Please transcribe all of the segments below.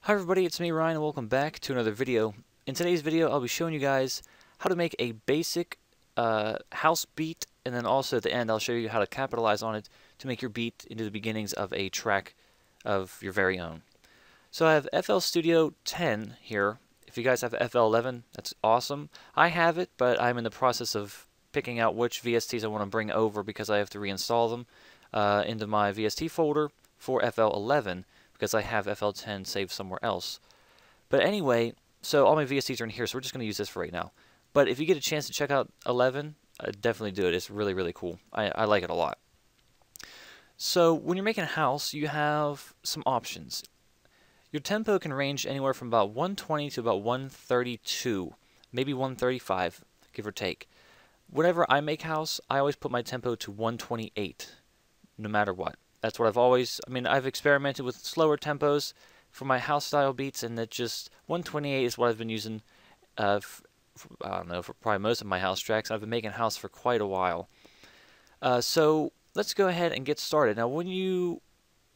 Hi everybody, it's me Ryan and welcome back to another video. In today's video I'll be showing you guys how to make a basic house beat, and then also at the end I'll show you how to capitalize on it to make your beat into the beginnings of a track of your very own. So I have FL Studio 10 here. If you guys have FL 11, that's awesome. I have it, but I'm in the process of picking out which VSTs I want to bring over because I have to reinstall them into my VST folder for FL 11. Because I have FL10 saved somewhere else. But anyway, so all my VSTs are in here, so we're just going to use this for right now. But if you get a chance to check out 11, definitely do it. It's really, really cool. I like it a lot. So when you're making a house, you have some options. Your tempo can range anywhere from about 120 to about 132, maybe 135, give or take. Whenever I make house, I always put my tempo to 128, no matter what. That's what I've always, I've experimented with slower tempos for my house style beats, and that just 128 is what I've been using, I don't know, for probably most of my house tracks. I've been making house for quite a while. So let's go ahead and get started. Now when you're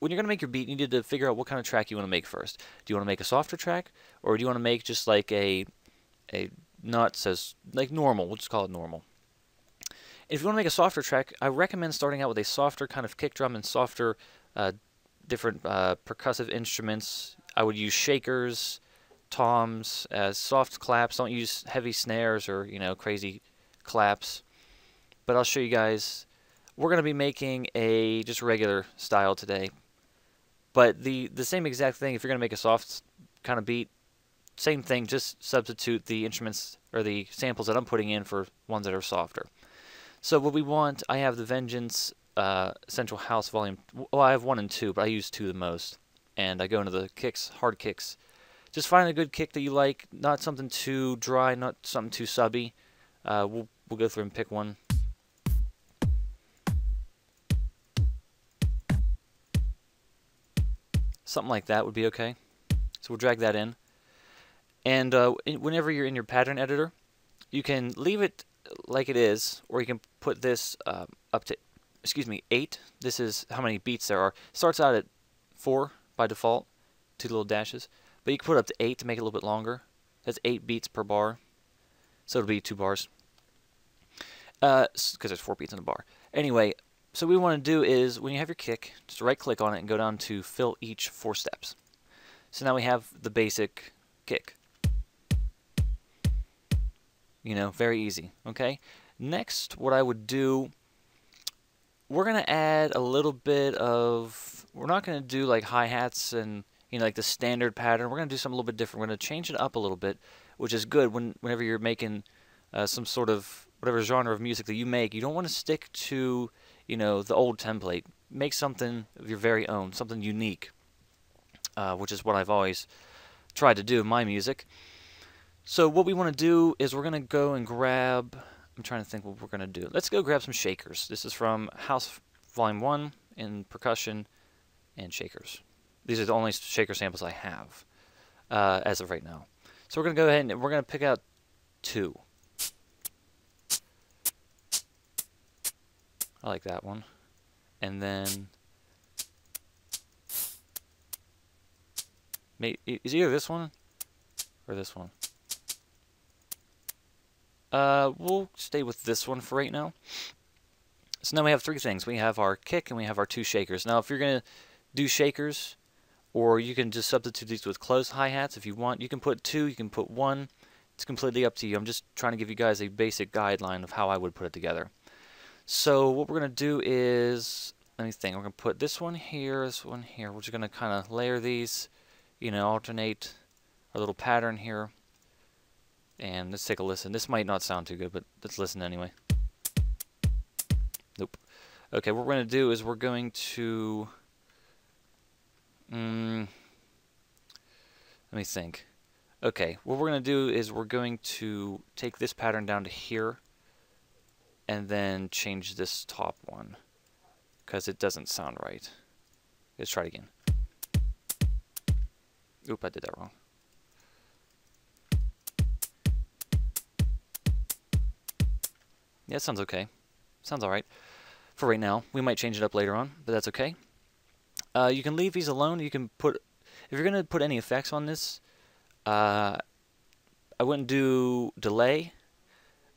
going to make your beat, you need to figure out what kind of track you want to make first. Do you want to make a softer track, or do you want to make just like a not says like normal, we'll just call it normal. If you want to make a softer track, I recommend starting out with a softer kind of kick drum and softer different percussive instruments. I would use shakers, toms, soft claps. Don't use heavy snares or crazy claps. But I'll show you guys. We're going to be making a just regular style today. But the same exact thing, if you're going to make a soft kind of beat, same thing, just substitute the instruments or the samples that I'm putting in for ones that are softer. So what we want, I have the Vengeance Essential House Volume. Well, I have 1 and 2, but I use 2 the most. And I go into the kicks, hard kicks. Just find a good kick that you like, not something too dry, not something too subby. We'll go through and pick one. Something like that would be okay. So we'll drag that in. And whenever you're in your pattern editor, you can leave it like it is, or you can put this up to, 8. This is how many beats there are. It starts out at 4 by default, 2 little dashes, but you can put it up to 8 to make it a little bit longer. That's 8 beats per bar, so it'll be 2 bars, because there's 4 beats in a bar. Anyway, so what we want to do is, when you have your kick, just right click on it and go down to fill each 4 steps. So now we have the basic kick. Very easy, okay? Next, what I would do, we're going to add a little bit of, we're not going to do like hi-hats and, like the standard pattern. We're going to do something a little bit different. We're going to change it up a little bit, which is good whenever you're making some sort of, whatever genre of music that you make. You don't want to stick to, the old template. Make something of your very own, something unique, which is what I've always tried to do in my music. So what we want to do is we're going to go and grab, I'm trying to think what we're going to do. Let's go grab some shakers. This is from House Volume 1 in percussion and shakers. These are the only shaker samples I have as of right now. So we're going to go ahead and we're going to pick out 2. I like that one. And then, is either this one or this one? We'll stay with this one for right now. So now we have 3 things. We have our kick and we have our 2 shakers. Now if you're going to do shakers, or you can just substitute these with closed hi-hats if you want. You can put 2, you can put 1. It's completely up to you. I'm just trying to give you guys a basic guideline of how I would put it together. So what we're going to do is, let me think, we're going to put this one here, this one here. We're just going to kind of layer these, alternate our little pattern here. And let's take a listen. This might not sound too good, but let's listen anyway. Nope. Okay, what we're going to do is we're going to... let me think. Okay, what we're going to do is we're going to take this pattern down to here and then change this top one because it doesn't sound right. Let's try it again. Oop, I did that wrong. Yeah, it sounds okay. Sounds alright. For right now. We might change it up later on, but that's okay. You can leave these alone. You can put, if you're going to put any effects on this, I wouldn't do delay.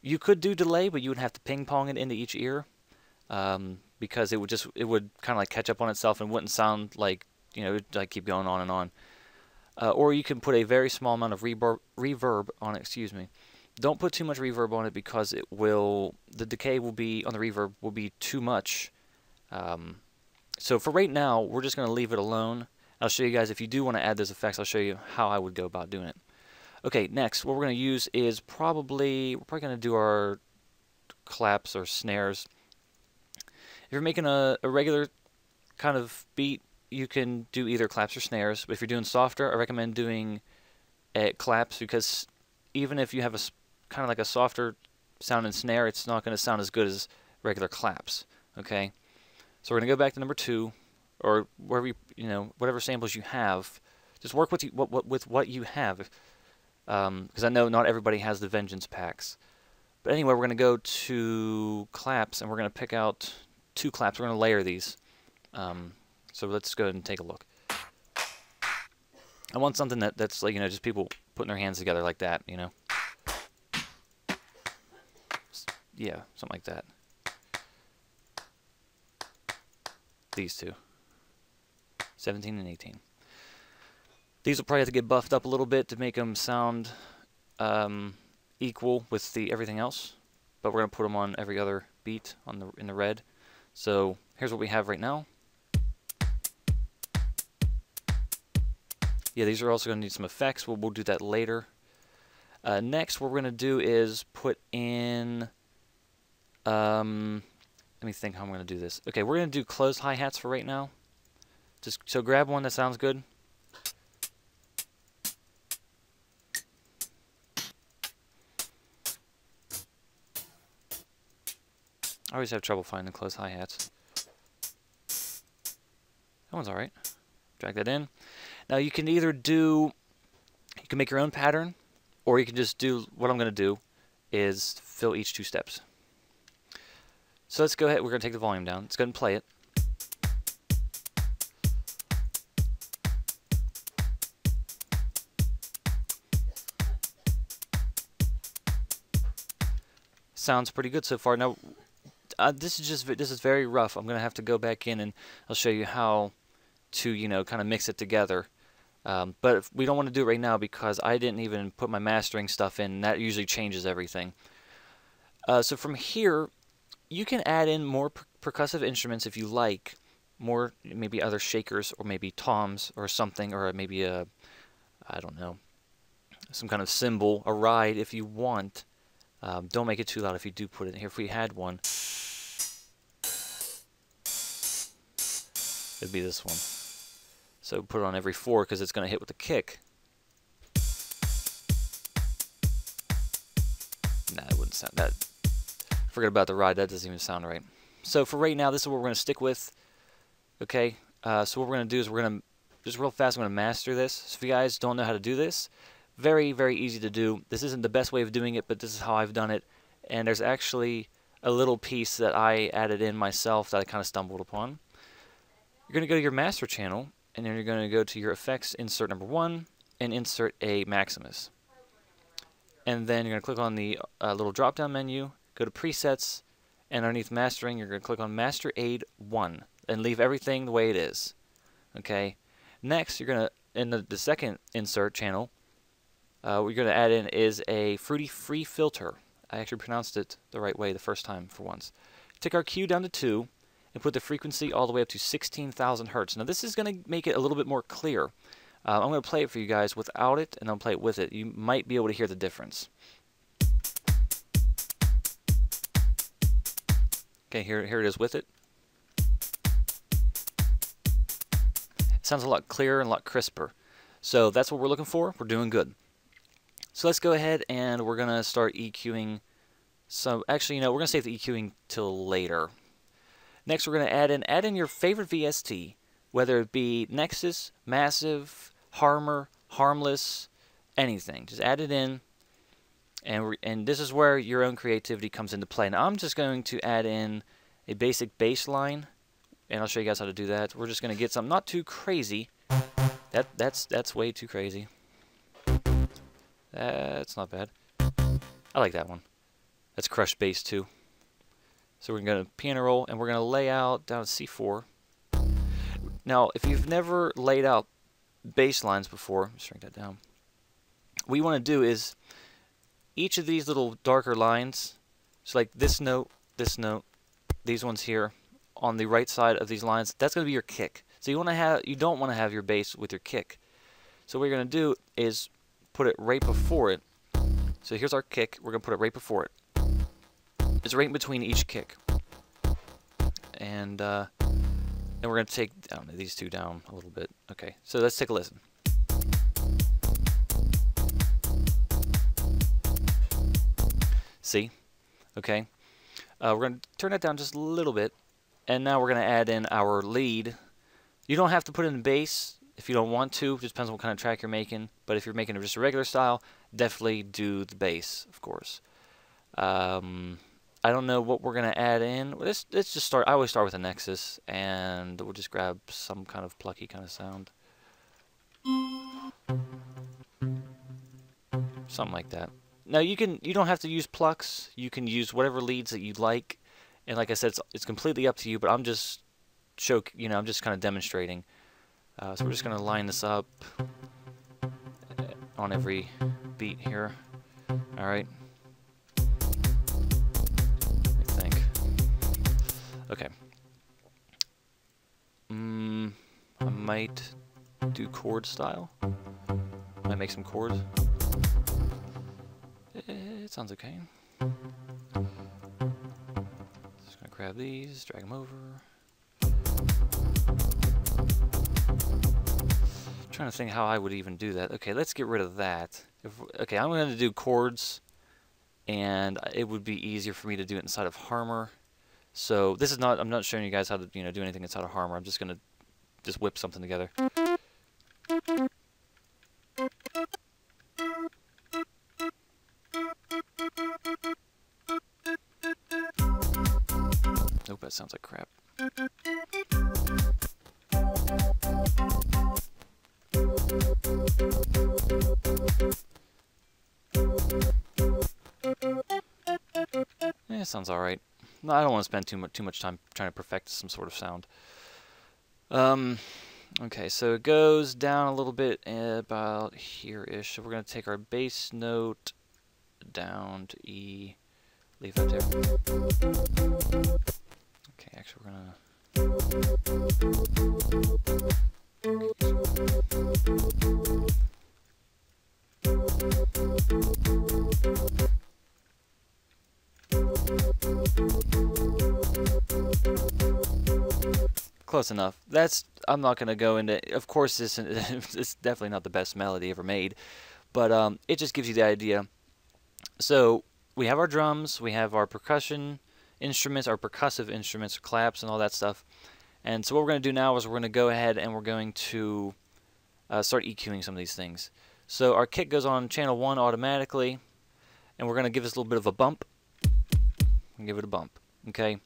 You could do delay, but you would have to ping pong it into each ear, because it would kind of like catch up on itself and wouldn't sound like, you know, like keep going on and on. Or you can put a very small amount of reverb on it. Excuse me. Don't put too much reverb on it because the decay will be on the reverb will be too much. So for right now, we're just going to leave it alone. I'll show you guys, if you do want to add those effects, I'll show you how I would go about doing it. Okay, next, what we're going to use is we're probably going to do our claps or snares. If you're making a regular kind of beat, you can do either claps or snares. But if you're doing softer, I recommend doing claps, because even if you have a kind of like a softer sound and snare, it's not going to sound as good as regular claps. Okay, so we're going to go back to number 2, or wherever whatever samples you have. Just work with what you have, because I know not everybody has the Vengeance packs. But anyway, we're going to go to claps, and we're going to pick out 2 claps. We're going to layer these. So let's go ahead and take a look. I want something that's like, just people putting their hands together like that, Yeah, something like that. These 2. 17 and 18. These will probably have to get buffed up a little bit to make them sound equal with everything else. But we're going to put them on every other beat in the red. So here's what we have right now. Yeah, these are also going to need some effects. We'll do that later. Next, what we're going to do is put in... let me think how I'm going to do this. Okay, we're going to do closed hi-hats for right now. So grab one that sounds good. I always have trouble finding closed hi-hats. That one's alright. Drag that in. Now you can either you can make your own pattern, or you can just do what I'm going to do is fill each 2 steps. So let's go ahead. We're going to take the volume down. Let's go ahead and play it. Sounds pretty good so far. Now this is very rough. I'm going to have to go back in and I'll show you how to kind of mix it together. But we don't want to do it right now because I didn't even put my mastering stuff in. That usually changes everything. So from here, you can add in more percussive instruments if you like. More, maybe other shakers, or maybe toms or something, or maybe I don't know, some kind of cymbal, a ride if you want. Don't make it too loud if you do put it in here. If we had one, it'd be this one. So put it on every 4 because it's going to hit with the kick. Nah, it wouldn't sound that. Forget about the ride. That doesn't even sound right. So for right now, this is what we're going to stick with. Okay. So what we're going to do is we're going to just real fast. I'm going to master this. So if you guys don't know how to do this, very, very easy to do. This isn't the best way of doing it, but this is how I've done it. And there's actually a little piece that I added in myself that I kind of stumbled upon. You're going to go to your master channel. And then you're going to go to your effects, insert number 1, and insert a Maximus. And then you're going to click on the little drop-down menu, go to presets, and underneath mastering, you're going to click on Master Aid 1, and leave everything the way it is. Okay. Next, you're going to, in the second insert channel, what you're going to add in is a Fruity Free filter. I actually pronounced it the right way the first time for once. Take our Q down to 2. And put the frequency all the way up to 16,000 hertz. Now this is going to make it a little bit more clear. I'm going to play it for you guys without it, and I'll play it with it. You might be able to hear the difference. Okay, here it is with it. It sounds a lot clearer and a lot crisper. So that's what we're looking for. We're doing good. So let's go ahead and we're going to start EQing. So actually, we're going to save the EQing till later. Next, we're going to add in your favorite VST, whether it be Nexus, Massive, Harmer, Harmless, anything. Just add it in, and this is where your own creativity comes into play. Now, I'm just going to add in a basic bass line, and I'll show you guys how to do that. We're just going to get something not too crazy. That's way too crazy. That's not bad. I like that one. That's crushed bass too. So we're going to piano roll, and we're going to lay out down to C4. Now, if you've never laid out bass lines before, shrink that down. What you want to do is each of these little darker lines, so like this note, these ones here on the right side of these lines, that's going to be your kick. So you don't want to have your bass with your kick. So what you're going to do is put it right before it. So here's our kick. We're going to put it right before it. It's right in between each kick. And then we're going to take these two down a little bit. Okay, so let's take a listen. See? Okay. We're going to turn that down just a little bit. And now we're going to add in our lead. You don't have to put in the bass if you don't want to. It just depends on what kind of track you're making. But if you're making just a regular style, definitely do the bass, of course. I don't know what we're going to add in. Let's just start. I always start with a Nexus, and we'll just grab some kind of plucky kind of sound. Something like that. Now you don't have to use plucks. You can use whatever leads that you like. And like I said, it's completely up to you, but I'm just I'm just kind of demonstrating. So we're just going to line this up on every beat here. All right. Okay. I might do chord style. Might make some chords. It sounds okay. Just gonna grab these, drag them over. Trying to think how I would even do that. Okay, let's get rid of that. Okay, I'm going to do chords, and it would be easier for me to do it inside of Harmor. So this is not. I'm not showing you guys how to do anything inside of Harmor. I'm just going to whip something together. Nope, that sounds like crap. Yeah, sounds alright. No, I don't want to spend too much time trying to perfect some sort of sound. Okay, so it goes down a little bit about here-ish. So we're going to take our bass note down to E. Leave that there. Okay, actually we're going to... Close enough. I'm not going to go into... Of course, it's definitely not the best melody ever made, but it just gives you the idea. So, we have our drums, we have our percussion instruments, our percussive instruments, claps, and all that stuff. And so what we're going to do now is we're going to go ahead and we're going to start EQing some of these things. So our kick goes on channel 1 automatically, and we're going to give this a little bit of a bump. And give it a bump. Okay.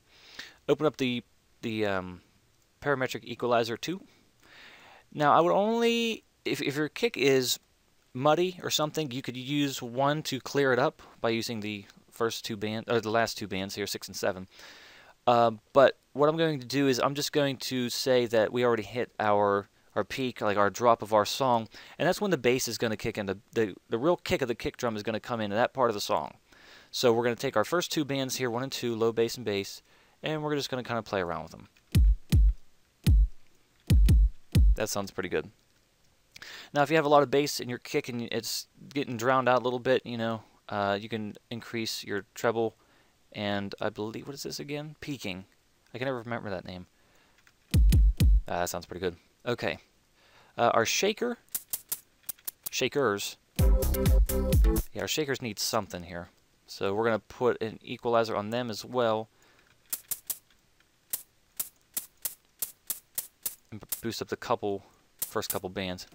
Open up the parametric equalizer 2. Now I would only, if your kick is muddy or something, you could use 1 to clear it up by using the first two bands, or the last two bands here, 6 and 7. But what I'm going to do is I'm just going to say that we already hit our peak, like our drop of our song, and that's when the bass is going to kick in. The real kick of the kick drum is going to come into that part of the song. So we're going to take our first two bands here, 1 and 2, low bass and bass, and we're just going to kind of play around with them. That sounds pretty good. Now, if you have a lot of bass in your kick and it's getting drowned out a little bit, you can increase your treble, and I believe, what is this again? Peaking. I can never remember that name. That sounds pretty good. Okay. Our shakers. Yeah, our shakers need something here. So we're going to put an equalizer on them as well. And boost up the first couple bands.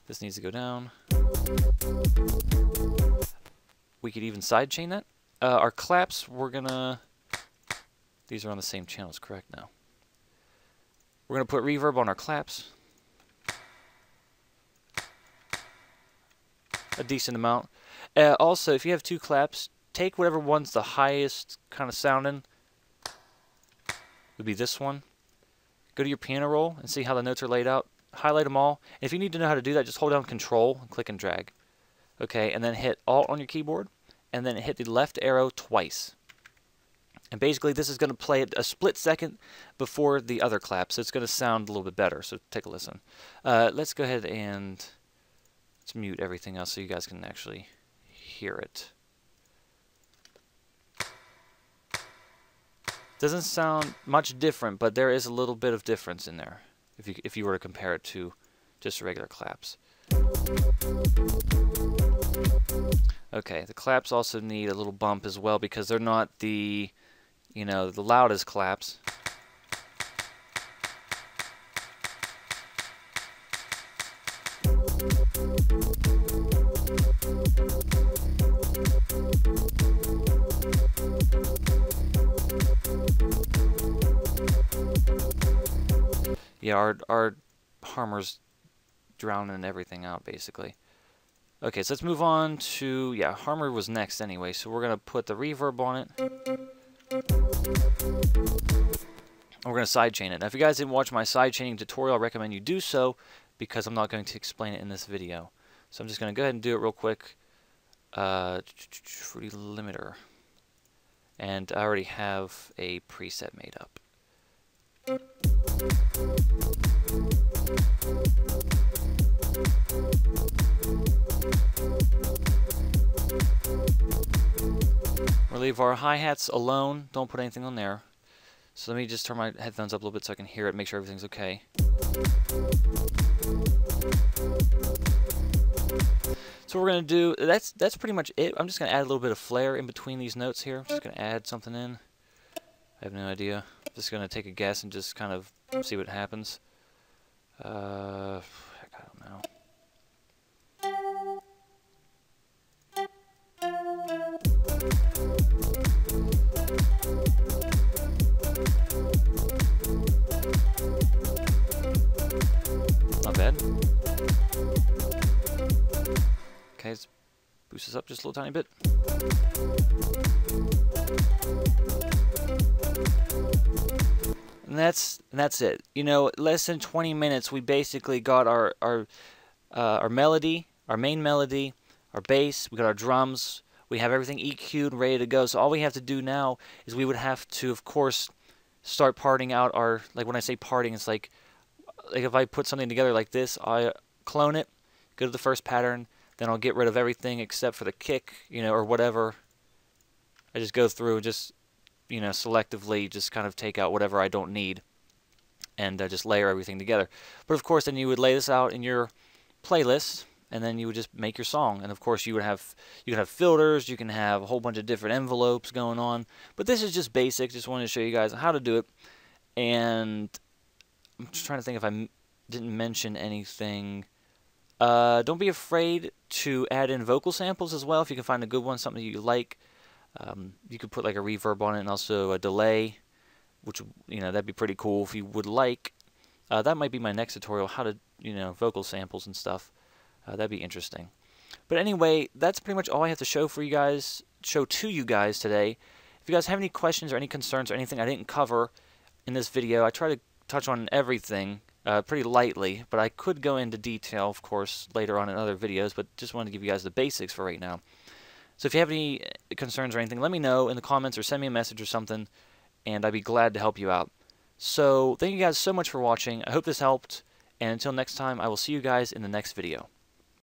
This needs to go down. We could even sidechain that. Our claps, these are on the same channels, correct? Now. We're going to put reverb on our claps. A decent amount. Also, if you have 2 claps, take whatever one's the highest kind of sounding. Would be this one. Go to your piano roll and see how the notes are laid out. Highlight them all. And if you need to know how to do that, just hold down Control and click and drag. Okay, and then hit Alt on your keyboard, and then hit the left arrow twice. And basically, this is going to play a split second before the other clap, so it's going to sound a little bit better. So take a listen. Let's go ahead and let's mute everything else so you guys can actually hear it. Doesn't sound much different, but there is a little bit of difference in there if you were to compare it to just regular claps. Okay, the claps also need a little bump as well because they're not the, you know, the loudest claps. Yeah, our Harmer's drowning everything out, basically. Okay, so let's move on to, yeah, Harmer was next anyway, so we're going to put the reverb on it. And we're going to sidechain it. Now, if you guys didn't watch my sidechaining tutorial, I recommend you do so, because I'm not going to explain it in this video. So I'm just going to go ahead and do it real quick. Fruity Limiter. And I already have a preset made up. We'll leave our hi-hats alone. Don't put anything on there. So let me just turn my headphones up a little bit so I can hear it, make sure everything's okay. So what we're going to do, that's pretty much it. I'm just going to add a little bit of flair in between these notes here. I'm just going to add something in. I have no idea. Just going to take a guess and just kind of see what happens. Heck, I don't know. Not bad. Okay, let's boost this up just a little tiny bit. And that's it. You know, less than 20 minutes, we basically got our melody, our main melody, our bass, we got our drums, we have everything EQ'd and ready to go. So all we have to do now is we would have to, of course, start parting out our, like when I say parting, it's like if I put something together like this, I clone it, go to the first pattern, then I'll get rid of everything except for the kick, you know, or whatever. I just go through and just, you know, selectively just kind of take out whatever I don't need and just layer everything together. But of course, then you would lay this out in your playlist, and then you would just make your song. And of course, you can have filters, you can have a whole bunch of different envelopes going on. But this is just basic. Just wanted to show you guys how to do it. And I'm just trying to think if I didn't mention anything. Don't be afraid to add in vocal samples as well if you can find a good one, something you like. You could put like a reverb on it and also a delay, which, you know, that'd be pretty cool if you would like. That might be my next tutorial, how to, you know, vocal samples and stuff. That'd be interesting. But anyway, that's pretty much all I have to show to you guys today. If you guys have any questions or any concerns or anything I didn't cover in this video, I try to touch on everything pretty lightly, but I could go into detail, of course, later on in other videos, but just wanted to give you guys the basics for right now. So if you have any concerns or anything, let me know in the comments or send me a message or something, and I'd be glad to help you out. So thank you guys so much for watching. I hope this helped, and until next time, I will see you guys in the next video.